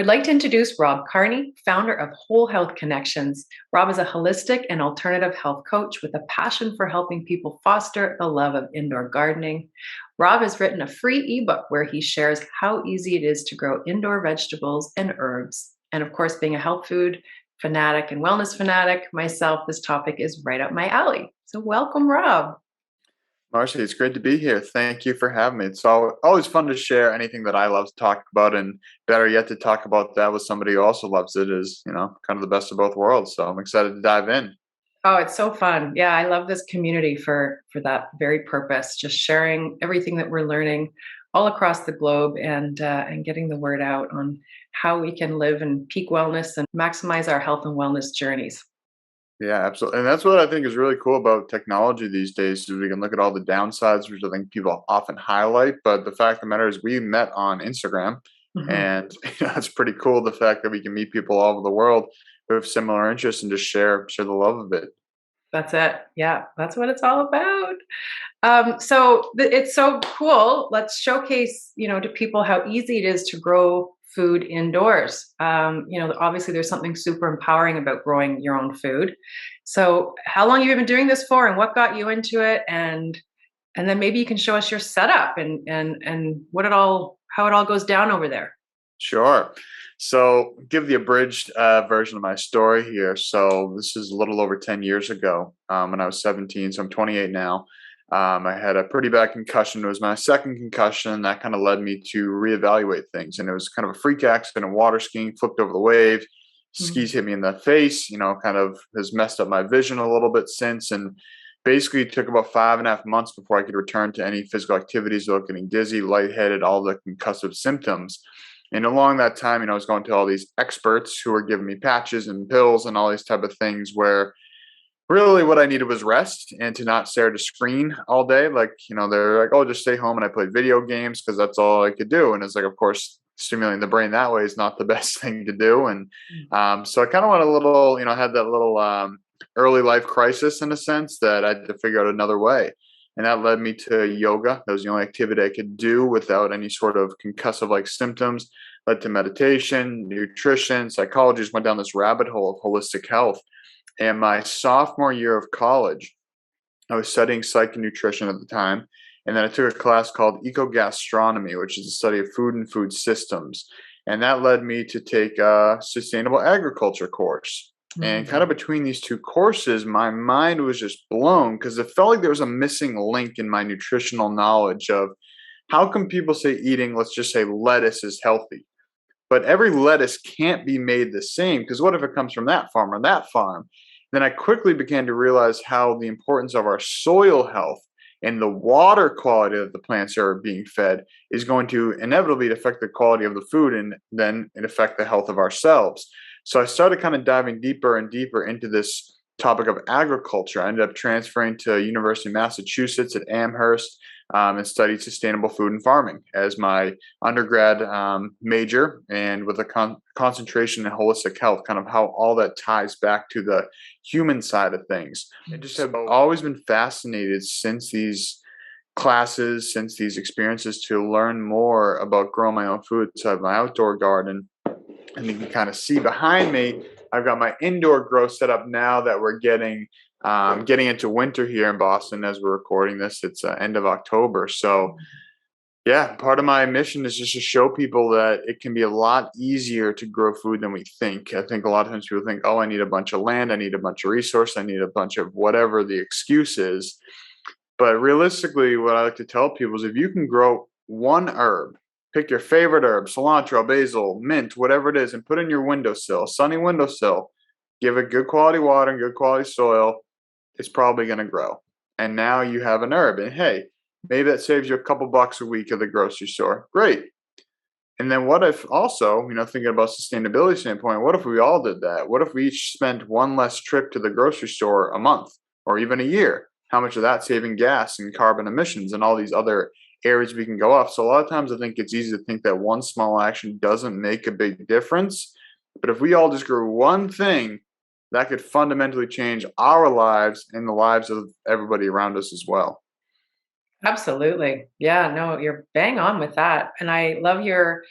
would like to introduce Rob Carney, founder of Whole Health Connections. Rob is a holistic and alternative health coach with a passion for helping people foster the love of indoor gardening. Rob has written a free ebook where he shares how easy it is to grow indoor vegetables and herbs. And of course, being a health food fanatic and wellness fanatic myself, this topic is right up my alley. So, welcome, Rob. Marcy, it's great to be here. Thank you for having me. It's always fun to share anything that I love to talk about, and better yet, to talk about that with somebody who also loves it is, kind of the best of both worlds. So I'm excited to dive in. Oh, it's so fun. Yeah, I love this community for that very purpose, just sharing everything that we're learning all across the globe and getting the word out on how we can live in peak wellness and maximize our health and wellness journeys. Yeah, absolutely. And that's what I think is really cool about technology these days is we can look at all the downsides, which I think people often highlight. But the fact of the matter is we met on Instagram, Mhm. and it's pretty cool the fact that we can meet people all over the world who have similar interests and just share the love of it. That's it. Yeah, that's what it's all about. It's so cool. Let's showcase, to people how easy it is to grow food indoors. Obviously there's something super empowering about growing your own food. So, how long have you been doing this for, and what got you into it? And then maybe you can show us your setup and what it all how it all goes down over there. Sure. So, give the abridged version of my story here. So, this is a little over 10 years ago when I was 17. So, I'm 28 now. I had a pretty bad concussion. It was my second concussion. That kind of led me to reevaluate things. And it was kind of a freak accident, water skiing, flipped over the wave. Skis Mhm. hit me in the face, kind of has messed up my vision a little bit since. And basically, it took about 5.5 months before I could return to any physical activities without getting dizzy, lightheaded, all the concussive symptoms. And along that time, I was going to all these experts who were giving me patches and pills and all these type of things where really what I needed was rest and to not stare at a screen all day. Like, they're like, oh, just stay home and I play video games because that's all I could do. And it's like, of course, stimulating the brain that way is not the best thing to do. And so I kind of went a little, had that little early life crisis in a sense that I had to figure out another way. And that led me to yoga. That was the only activity I could do without any sort of concussive like symptoms. Led to meditation, nutrition, psychology. Just went down this rabbit hole of holistic health. And my sophomore year of college, I was studying psych and nutrition at the time. And then I took a class called ecogastronomy, which is the study of food and food systems. And that led me to take a sustainable agriculture course. And kind of Mhm. between these two courses, my mind was just blown because it felt like there was a missing link in my nutritional knowledge of how come people say eating, let's just say lettuce is healthy, but every lettuce can't be made the same because what if it comes from that farm or that farm? Then I quickly began to realize how the importance of our soil health and the water quality that the plants are being fed is going to inevitably affect the quality of the food and then it affect the health of ourselves. So I started kind of diving deeper and deeper into this topic of agriculture. I ended up transferring to University of Massachusetts at Amherst and studied sustainable food and farming as my undergrad major, and with a concentration in holistic health, kind of how all that ties back to the human side of things. I just have always been fascinated since these classes, since these experiences, to learn more about growing my own food. So I have my outdoor garden, and you can kind of see behind me, I've got my indoor grow set up now that we're getting into winter here in Boston as we're recording this. It's end of October. So yeah, part of my mission is just to show people that it can be a lot easier to grow food than we think. I think a lot of times people think, oh, I need a bunch of land, I need a bunch of resource, I need a bunch of whatever the excuse is. But realistically, what I like to tell people is if you can grow one herb, pick your favorite herb, cilantro, basil, mint, whatever it is, and put in your windowsill, sunny windowsill, give it good quality water and good quality soil, it's probably going to grow. And now you have an herb. And hey, maybe that saves you a couple bucks a week at the grocery store. Great. And then what if also, thinking about sustainability standpoint, what if we all did that? What if we each spent one less trip to the grocery store a month or even a year? How much of that saving gas and carbon emissions and all these other areas we can go off? So a lot of times I think it's easy to think that one small action doesn't make a big difference. But if we all just grew one thing, that could fundamentally change our lives and the lives of everybody around us as well. Absolutely. Yeah, no, you're bang on with that. And I love your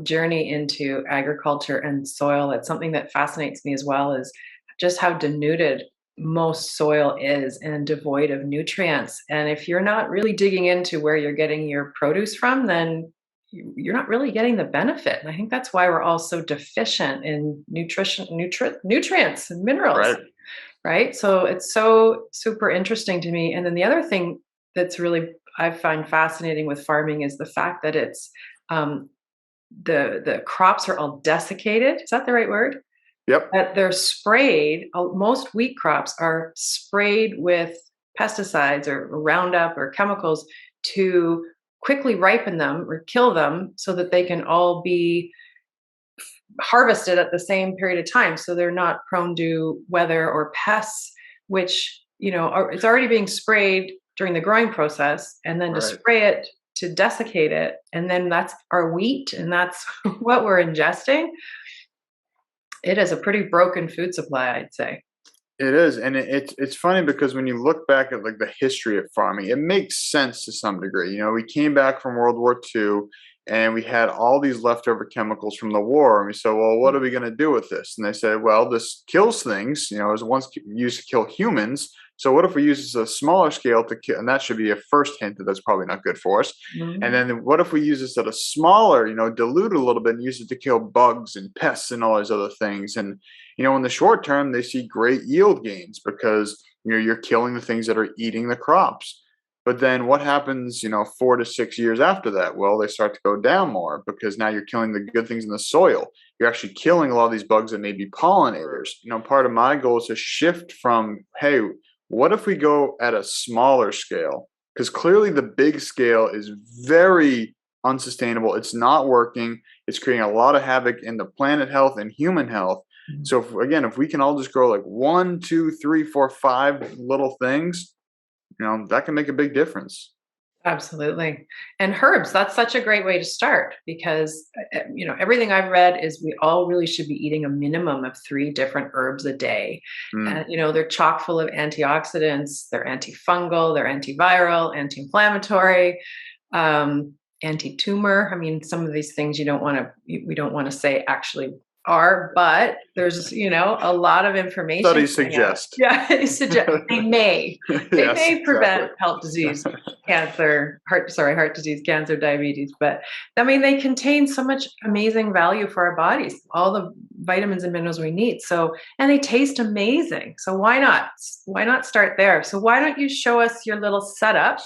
journey into agriculture and soil. It's something that fascinates me as well, is just how denuded most soil is and devoid of nutrients. And if you're not really digging into where you're getting your produce from, then you're not really getting the benefit. And I think that's why we're all so deficient in nutrients and minerals, Right. right? So it's so super interesting to me. And then the other thing that's really I find fascinating with farming is the fact that it's um, the crops are all desiccated. Is that the right word? Yep. That they're sprayed. Most wheat crops are sprayed with pesticides or Roundup or chemicals to quickly ripen them or kill them so that they can all be harvested at the same period of time, so they're not prone to weather or pests, which it's already being sprayed during the growing process, and then to Right. spray it to desiccate it, and then that's our wheat and that's what we're ingesting. It is a pretty broken food supply, I'd say. It is, and it's funny because when you look back at like the history of farming, it makes sense to some degree. We came back from World War II, and we had all these leftover chemicals from the war, and we said, "Well, what are we going to do with this?" And they said, "Well, this kills things. It was once used to kill humans. So what if we use this at a smaller scale to kill?" And that should be a first hint that that's probably not good for us. And Mhm. then what if we use this at a smaller, dilute it a little bit and use it to kill bugs and pests and all these other things? And in the short term, they see great yield gains because you're killing the things that are eating the crops. But then what happens, 4 to 6 years after that? Well, they start to go down more because now you're killing the good things in the soil. You're actually killing a lot of these bugs that may be pollinators. Part of my goal is to shift from, hey, what if we go at a smaller scale? Because clearly the big scale is very unsustainable. It's not working. It's creating a lot of havoc in the planet health and human health. Mhm. So if we can all just grow like one, two, three, four, five little things, that can make a big difference. Absolutely. And herbs, that's such a great way to start because, everything I've read is we all really should be eating a minimum of three different herbs a day. And, Mm, they're chock full of antioxidants, they're antifungal, they're antiviral, anti-inflammatory, um, anti-tumor. I mean, some of these things we don't want to say actually are, but there's, a lot of information studies coming out. suggest. Yeah, they may. They Yes, may exactly. prevent heart disease, heart disease, cancer, diabetes. But I mean, they contain so much amazing value for our bodies, all the vitamins and minerals we need. So, and they taste amazing. So why not? Why not start there? So why don't you show us your little setup?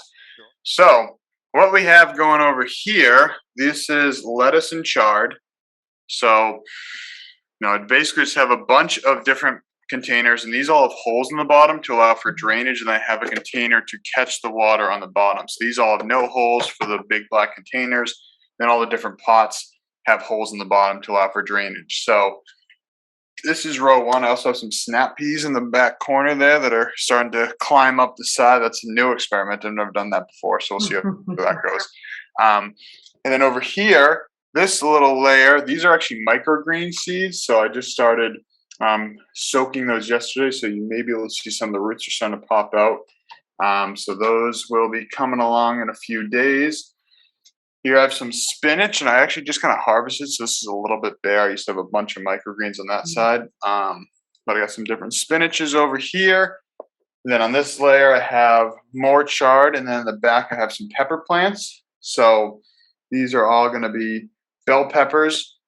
So, what we have going over here, this is lettuce and chard. So, it basically just have a bunch of different containers, and these all have holes in the bottom to allow for drainage, and I have a container to catch the water on the bottom. So these all have no holes for the big black containers. Then all the different pots have holes in the bottom to allow for drainage. So this is row one. I also have some snap peas in the back corner there that are starting to climb up the side. That's a new experiment. I've never done that before, so we'll see how that goes. Um, and then over here, this little layer, these are actually microgreen seeds. So I just started soaking those yesterday. So you may be able to see some of the roots are starting to pop out. So those will be coming along in a few days. Here I have some spinach, and I actually just kind of harvested. So this is a little bit bare. I used to have a bunch of microgreens on that side. But I got some different spinaches over here. And then on this layer, I have more chard. And then in the back, I have some pepper plants. So these are all going to be bell peppers.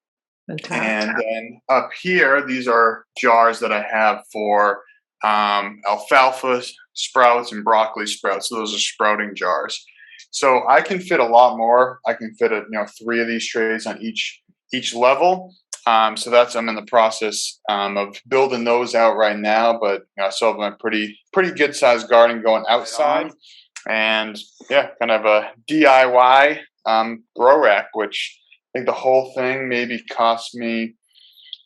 Fantastic. And then up here, these are jars that I have for alfalfa sprouts and broccoli sprouts. So those are sprouting jars. So I can fit a lot more. I can fit three of these trays on each level. So I'm in the process of building those out right now. But I still have my pretty good sized garden going outside, and yeah, kind of a DIY grow rack, which I think the whole thing maybe cost me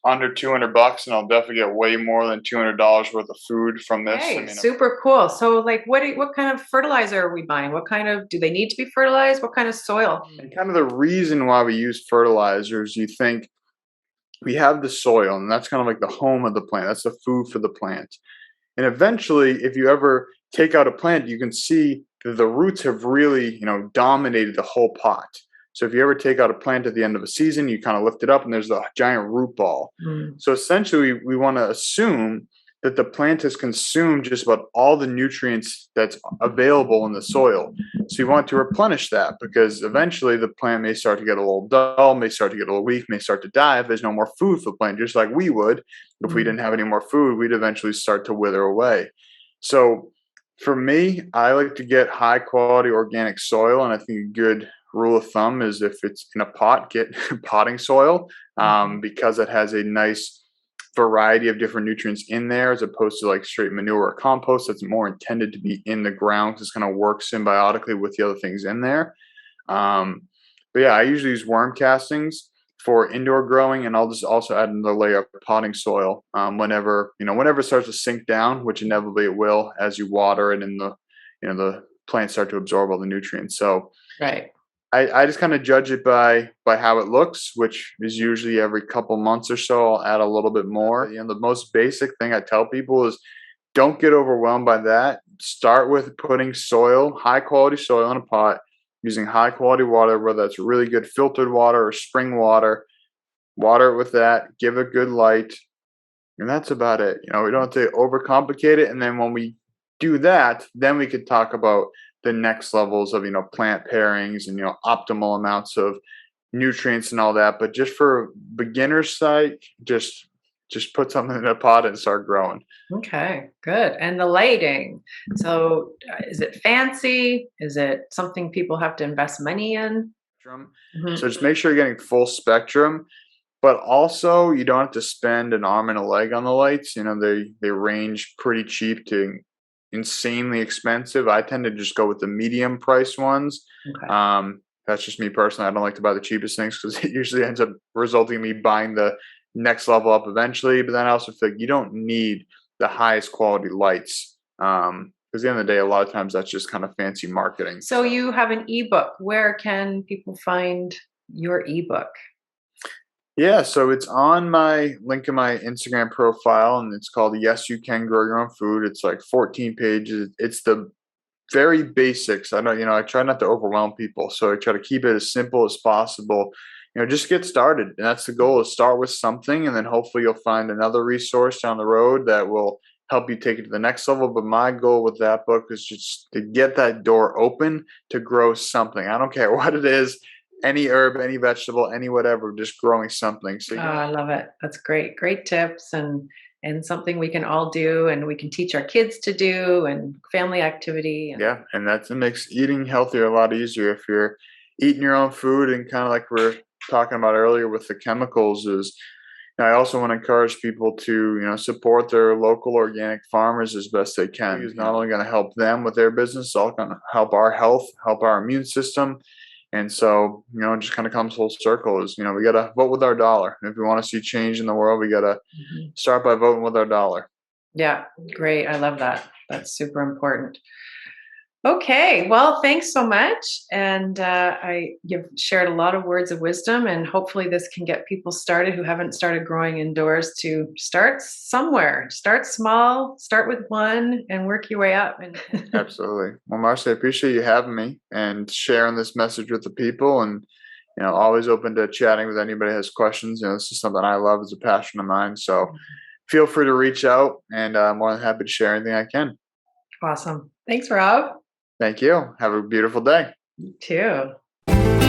under $200, and I'll definitely get way more than $200 worth of food from this. Hey, super cool. So, like, what kind of fertilizer are we buying? What kind of do they need to be fertilized? What kind of soil? And kind of the reason why we use fertilizers, you think we have the soil, and that's kind of like the home of the plant. That's the food for the plant. And eventually, if you ever take out a plant, you can see that the roots have really, dominated the whole pot. So if you ever take out a plant at the end of a season, you kind of lift it up and there's a giant root ball. Mm. So essentially, we want to assume that the plant has consumed just about all the nutrients that's available in the soil. So you want to replenish that, because eventually the plant may start to get a little dull, may start to get a little weak, may start to die if there's no more food for the plant, just like we would. If we Mm. didn't have any more food, we'd eventually start to wither away. So for me, I like to get high quality organic soil. And I think a good rule of thumb is, if it's in a pot, get potting soil, Mhm. because it has a nice variety of different nutrients in there, as opposed to like straight manure or compost that's more intended to be in the ground, because it's going to work symbiotically with the other things in there. Um, but yeah, I usually use worm castings for indoor growing, and I'll just also add another layer of potting soil whenever it starts to sink down, which inevitably it will as you water it and the plants start to absorb all the nutrients. So Right. I just kind of judge it by how it looks, which is usually every couple months or so. I'll add a little bit more. The most basic thing I tell people is, don't get overwhelmed by that. Start with putting soil, high quality soil, in a pot, using high quality water, whether that's really good filtered water or spring water. Water it with that, give it good light, and that's about it. We don't have to overcomplicate it. And then when we do that, then we could talk about the next levels of, plant pairings and, optimal amounts of nutrients and all that. But just for beginner's sake, just put something in a pot and start growing. Okay, good. And the lighting. So, is it fancy? Is it something people have to invest money in? So Mhm. just make sure you're getting full spectrum. But also, you don't have to spend an arm and a leg on the lights. They range pretty cheap to insanely expensive. I tend to just go with the medium price ones. Okay. That's just me personally. I don't like to buy the cheapest things, because it usually ends up resulting in me buying the next level up eventually. But then I also feel like you don't need the highest quality lights. Because at the end of the day, a lot of times that's just kind of fancy marketing. So you have an ebook. Where can people find your ebook? Yeah, so it's on my link in my Instagram profile, and it's called "Yes, You Can Grow Your Own Food." It's like 14 pages. It's the very basics. I know, I try not to overwhelm people, so I try to keep it as simple as possible. Just get started, and that's the goal: is start with something, and then hopefully you'll find another resource down the road that will help you take it to the next level. But my goal with that book is just to get that door open to grow something. I don't care what it is, any herb, any vegetable, any whatever, just growing something. So Oh, I love it. That's great. Great tips, and something we can all do and we can teach our kids to do, and family activity. And yeah, and it makes eating healthier a lot easier if you're eating your own food. And kind of like we're talking about earlier with the chemicals, is I also want to encourage people to support their local organic farmers as best they can. It's not only going to help them with their business, it's all going to help our health, help our immune system. And so, it just kind of comes full circle. Is we got to vote with our dollar. If we want to see change in the world, we got to Mhm. start by voting with our dollar. Yeah, great. I love that. That's super important. Okay, well, thanks so much. And you've shared a lot of words of wisdom, and hopefully, this can get people started who haven't started growing indoors to start somewhere. Start small, start with one, and work your way up. And Absolutely. Well, Marcy, I appreciate you having me and sharing this message with the people. And always open to chatting with anybody who has questions. This is something I love, as a passion of mine. So feel free to reach out, and I'm more than happy to share anything I can. Awesome. Thanks, Rob. Thank you. Have a beautiful day. You too.